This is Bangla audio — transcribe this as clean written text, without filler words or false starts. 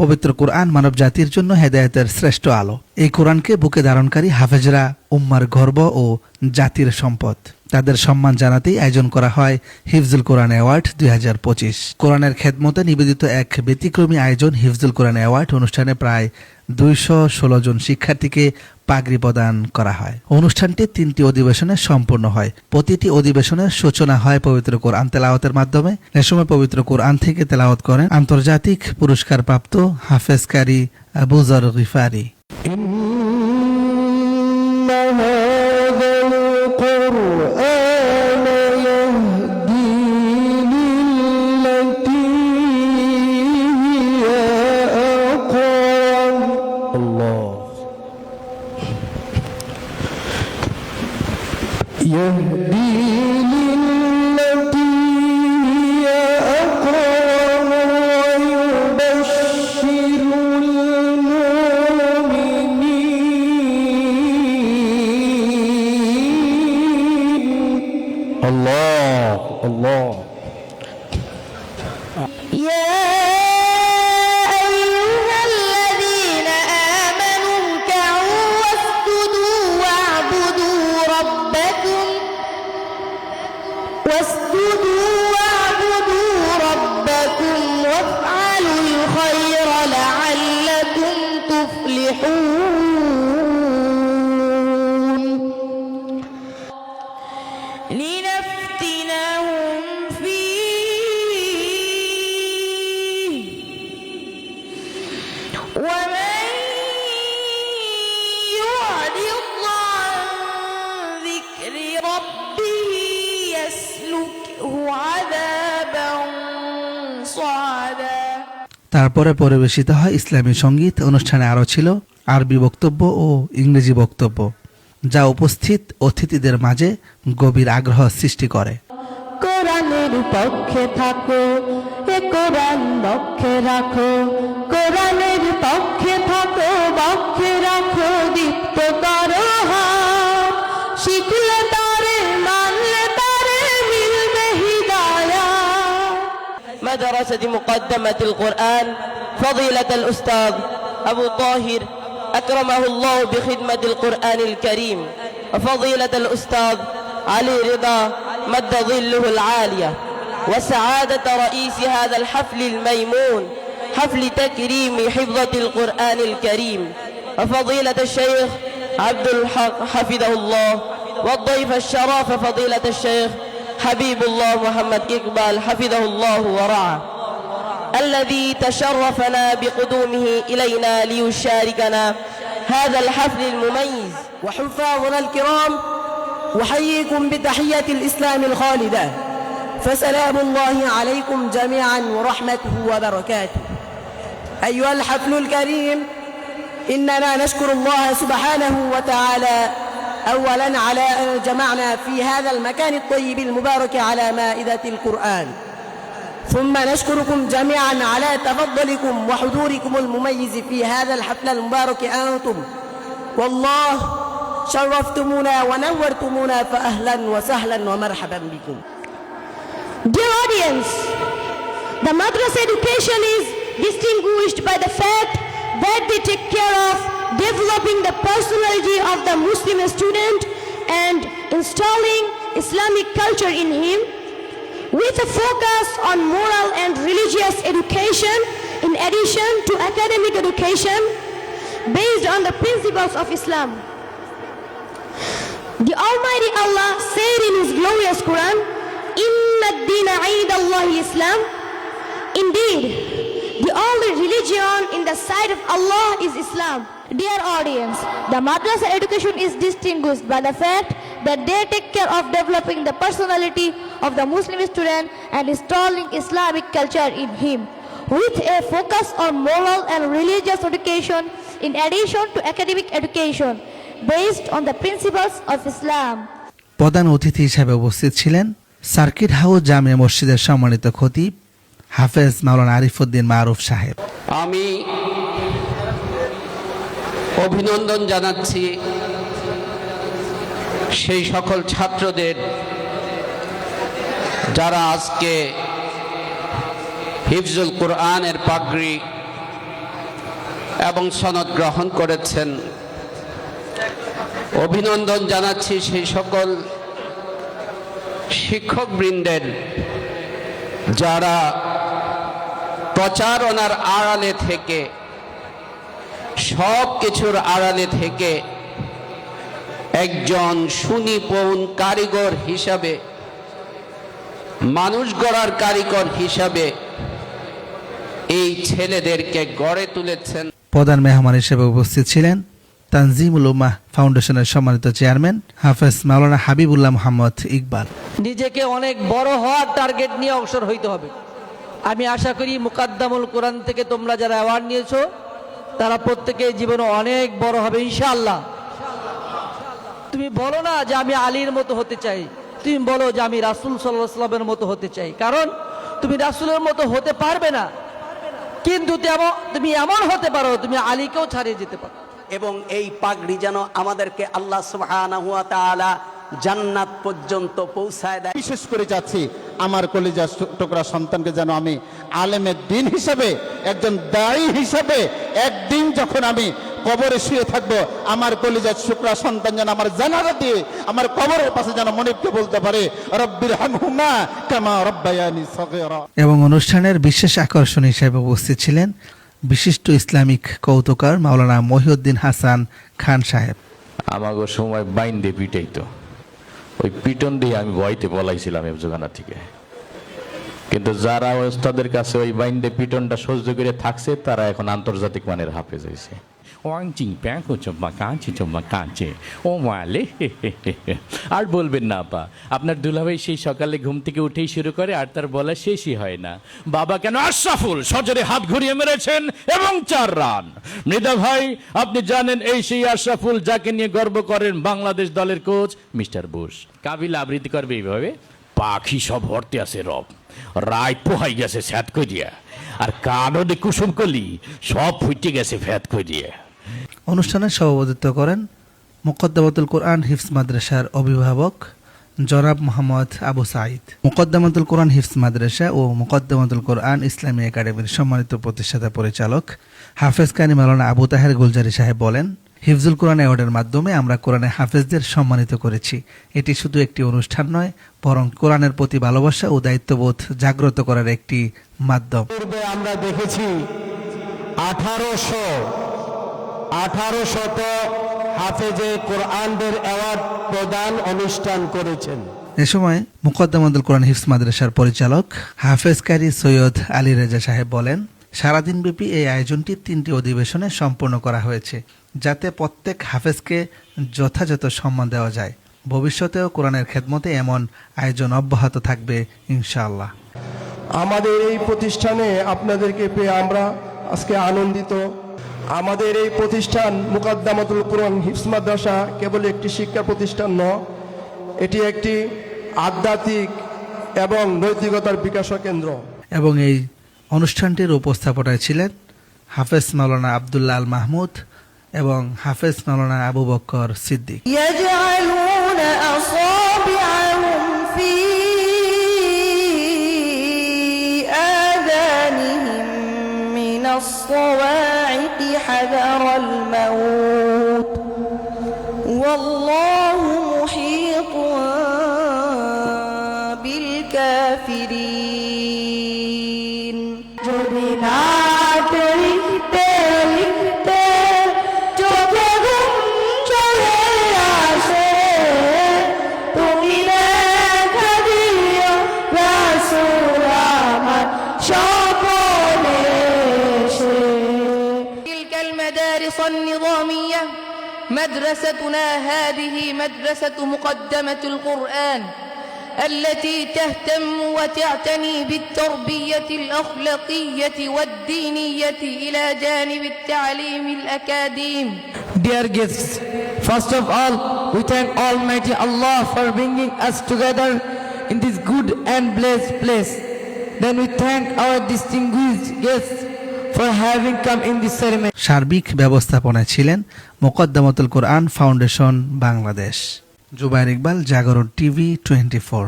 পবিত্র কোরআন মানব জাতির জন্য হেদায়েতের শ্রেষ্ঠ আলো। এই কোরআনকে বুকে ধারণকারী হাফেজরা উম্মার গর্ব ও জাতির সম্পদ। তাদের সম্মান জানাতেই আয়োজন করা হয় হিফজুল কোরআন অ্যাওয়ার্ড 2025। কোরআনের খেদমতে নিবেদিত এক ব্যতিক্রমী আয়োজন হিফজুল কোরআন অ্যাওয়ার্ড অনুষ্ঠানে প্রায় 216 জন শিক্ষার্থীকে পাগড়ি প্রদান করা হয়। অনুষ্ঠানটি 3টি অধিবেশনে সম্পন্ন হয়। প্রতিটি অধিবেশনের সূচনা হয় পবিত্র কোরআন তেলাওয়াতের মাধ্যমে। এ সময় পবিত্র কোরআন থেকে তেলাওয়াত করেন আন্তর্জাতিক পুরস্কারপ্রাপ্ত হাফেজ কারি আবু যর গিফারি। يهدي للتي هي أقوم ويبشر المؤمنين الله الله واسجدوا واعبدوا ربكم وافعلوا الخير لعلكم تفلحون لنفتنهم فيه ومن يعرض عن ذكر ربه يسلكه عذابا صعدا। তারপরে পরিবেশিত হয় ইসলামী সঙ্গীত। অনুষ্ঠানে আরও ছিল আরবি বক্তব্য ও ইংরেজি বক্তব্য, যা উপস্থিত অতিথিদের মাঝে গভীর আগ্রহ সৃষ্টি করে। কোরআনের পক্ষে থাকো, এ কোরআন পক্ষে রাখো, কোরআনের পক্ষে থাকো, পক্ষে রাখো, দীপ্ত করো হাত, শিখলে তারে মানলে তারে মিলবে হিদায়াত। مدرسة مقدمة القرآن فضيلة الأستاذ أبو طاهر أكرمه الله بخدمة القرآن الكريم، وفضيلة الأستاذ علي رضا مد ظله العالية، وسعادة رئيس هذا الحفل الميمون حفل تكريم حفظة القرآن الكريم، وفضيلة الشيخ عبد الحق حفظه الله، والضيف الشرف فضيلة الشيخ حبيب الله محمد إقبال حفظه الله ورعاه، الذي تشرفنا بقدومه إلينا ليشاركنا هذا الحفل المميز. وحفاظنا الكرام، أحييكم بتحية الإسلام الخالدة، فسلام الله عليكم جميعا ورحمته وبركاته. أيها الحفل الكريم، إننا نشكر الله سبحانه وتعالى أولا على أن جمعنا في هذا المكان الطيب المبارك على مائدة القرآن، ثم نشكركم جميعا على تفضلكم وحضوركم المميز في هذا الحفل المبارك أنتم، والله شرفتمونا ونورتمونا، فأهلا وسهلا ومرحبا بكم. Dear audience, the madrasa education is distinguished by the fact that they take care of developing the personality of the Muslim student and installing Islamic culture in him, with a focus on moral and religious education in addition to academic education based on the principles of Islam. The Almighty Allah said in His glorious Quran, "Inna ad-deena 'inda Allahi Islam." Indeed, the only religion in the sight of Allah is Islam. Dear audience, the madrasa education is distinguished by the fact that they take care of developing the personality of the Muslim student and installing Islamic culture in him, with a focus on moral and religious education in addition to academic education based on the principles of Islam. প্রধান অতিথি হিসেবে উপস্থিত ছিলেন সার্কিট হাউস জামে মসজিদের সম্মানিত খতিব হাফেজ মাওলানা আরিফউদ্দিন মারুফ সাহেব। আমি অভিনন্দন জানাচ্ছি সেই সকল ছাত্রদের যারা আজকে হিফজুল কোরআনের পাগড়ি এবং সনদ গ্রহণ করেছেন। অভিনন্দন জানাচ্ছি সেই সকল শিক্ষকবৃন্দের যারা প্রচারণার আড়ালে থেকে, সব কিছুর আড়ালে থেকে একজন সুনিপুণ কারিগর হিসাবে, মানুষ গড়ার কারিগর হিসাবে এই ছেলেদেরকে গড়ে তুলেছেন। প্রধান মেহমান হিসেবে উপস্থিত ছিলেন তানজিমুল উম্মাহ ফাউন্ডেশনের সম্মানিত চেয়ারম্যান হাফেজ মাওলানা হাবিবুল্লাহ মোহাম্মদ ইকবাল। নিজেকে অনেক বড় হওয়ার টার্গেট নিয়ে অগ্রসর হইতে হবে। আমি আশা করি মুকাদ্দামুল কোরআন থেকে তোমরা যারা অ্যাওয়ার্ড নিয়েছো তারা প্রত্যেকে জীবনে অনেক বড় হবে ইনশাআল্লাহ। তুমি বলো না যে আমি আলীর মতো হতে চাই, তুমি বলো যে আমি রাসূল সাল্লাল্লাহু আলাইহি ওয়াসাল্লামের মতো হতে চাই। কারণ তুমি রাসূলের মতো হতে পারবে না, কিন্তু তুমি এমন হতে পারো তুমি আলীকেও ছাড়িয়ে যেতে পারো। এবং এই পাগড়ি যেন আমাদেরকে আল্লাহ সুবহানাহু ওয়া তাআলা জান্নাত পর্যন্ত পৌঁছায় দেয়। বিশেষ করে যাচ্ছি আমার কলিজার টুকরা সন্তানকে যেন আমি আলেমের দিন হিসাবে, একজন দায়ী হিসাবে একদিন যখন আমি কবরে শুয়ে থাকবো, আমার কলিজার টুকরা সন্তান যেন আমার জানাজা দিয়ে আমার কবরের পাশে যেন মনিবকে বলতে পারে রব্বির হামহুমা কামা রব্বায়ানি সগীরা। এবং অনুষ্ঠানের বিশেষ আকর্ষণ হিসেবে উপস্থিত ছিলেন বিশিষ্ট ইসলামিক কৌতুকার মাওলানা মহিউদ্দিন হাসান খান সাহেব। আমাগো সময় বাইন দিয়ে পিটাইতো, ওই পিটন দিয়ে আমি ভয়তে পলাইছিলাম এফজোখানা থেকে। কিন্তু যারা ওস্তাদের কাছে ওই বাইন দিয়ে পিটনটা সহ্য করে থাকছে তারা এখন আন্তর্জাতিক মানের হাফেজ হয়েছে। আর বলবেন না আপা, আপনার দুলাভাই সেই সকালে ঘুম থেকে উঠেই শুরু করে আর তার বলা শেষই হয় না। বাবা কেন আশরাফুল সজরে হাত ঘুরিয়ে মেরেছেন এবং 4 রান। মৃদা ভাই আপনি জানেন এই সেই আশরাফুল যাকে নিয়ে গর্ব করেন বাংলাদেশ দলের কোচ মিস্টার বুশ। কাবিল আবৃত্তি করবে এইভাবে, পাখি সব হরতে আছে রব, রায় পোহাই গেছে স্যাত করিয়া, আর কাননে কুসুম কলি সব ফুটে গেছে ফ্যাত করিয়া। অনুষ্ঠানে সভাপতিত্ব করেন মুকদ্দামাতুল কোরআন হিফজ মাদ্রাসার অভিভাবক জনাব মোহাম্মদ আবু সাঈদ। মুকদ্দামাতুল কোরআন হিফজ মাদ্রাসা ও মুকদ্দামাতুল কোরআন ইসলামী একাডেমির সম্মানিত প্রতিষ্ঠাতা পরিচালক হাফেজ কানি মাওলানা আবু তাহের গুলজারি সাহেব বলেন, হিফজুল কোরআন অ্যাওয়ার্ডের মাধ্যমে আমরা কোরআনে হাফেজদের সম্মানিত করেছি। এটি শুধু একটি অনুষ্ঠান নয়, বরং কোরআনের প্রতি ভালোবাসা ও দায়িত্ববোধ জাগ্রত করার একটি মাধ্যম। পূর্বে আমরা দেখেছি 1800 হাফেজে কোরআনদের অ্যাওয়ার্ড প্রদান অনুষ্ঠান করেছেন। এ সময় মুকদ্দামাতুল কোরআন হিফজ মাদ্রাসার পরিচালক হাফেজ কারি সৈয়দ আলী রেজা সাহেব বলেন, সারাদিনব্যাপী এই আয়োজনটি 3টি অধিবেশনে সম্পন্ন করা হয়েছে, যাতে প্রত্যেক হাফেজকে যথাযথ সম্মান দেওয়া যায়। ভবিষ্যতেও কোরআনের খেদমতে এমন আয়োজন অব্যাহত থাকবে ইনশাআল্লাহ। আমাদের এই প্রতিষ্ঠানে আপনাদেরকে পেয়ে আমরা আজকে আনন্দিত। আমাদের এই প্রতিষ্ঠান মুকদ্দামাতুল কোরআন হিফজ মাদ্রাসা কেবল একটি শিক্ষা প্রতিষ্ঠান নয়, এটি একটি আধ্যাত্মিক এবং নৈতিকতার বিকাশ কেন্দ্র। এবং এই অনুষ্ঠানটির উপস্থাপনায় ছিলেন হাফেজ মাওলানা আব্দুল্লাহ আল মাহমুদ এবং হাফেজ মাওলানা আবু বকর সিদ্দিক। الصواعق حذر الموت والله محيط بالكافرين যদি রাত লিখতে লিখতে চোখে ঘুম চলে আসে তুমি লেখা দিও রাসূল আমার تلك المدارس النظامية مدرستنا هذه مدرسة مقدمة القرآن التي تهتم وتعتني بالتربية الأخلاقية والدينية إلى جانب التعليم الأكاديمي. Dear guests, first of all, we thank Almighty Allah for bringing us together in this good and blessed place. Then we thank our distinguished guests for having come in this ceremony. সার্বিক ব্যবস্থাপনায় ছিলেন মুকদ্দামাতুল কোরআন ফাউন্ডেশন বাংলাদেশ। জুবায়ের ইকবাল, জাগরণ টিভি 24।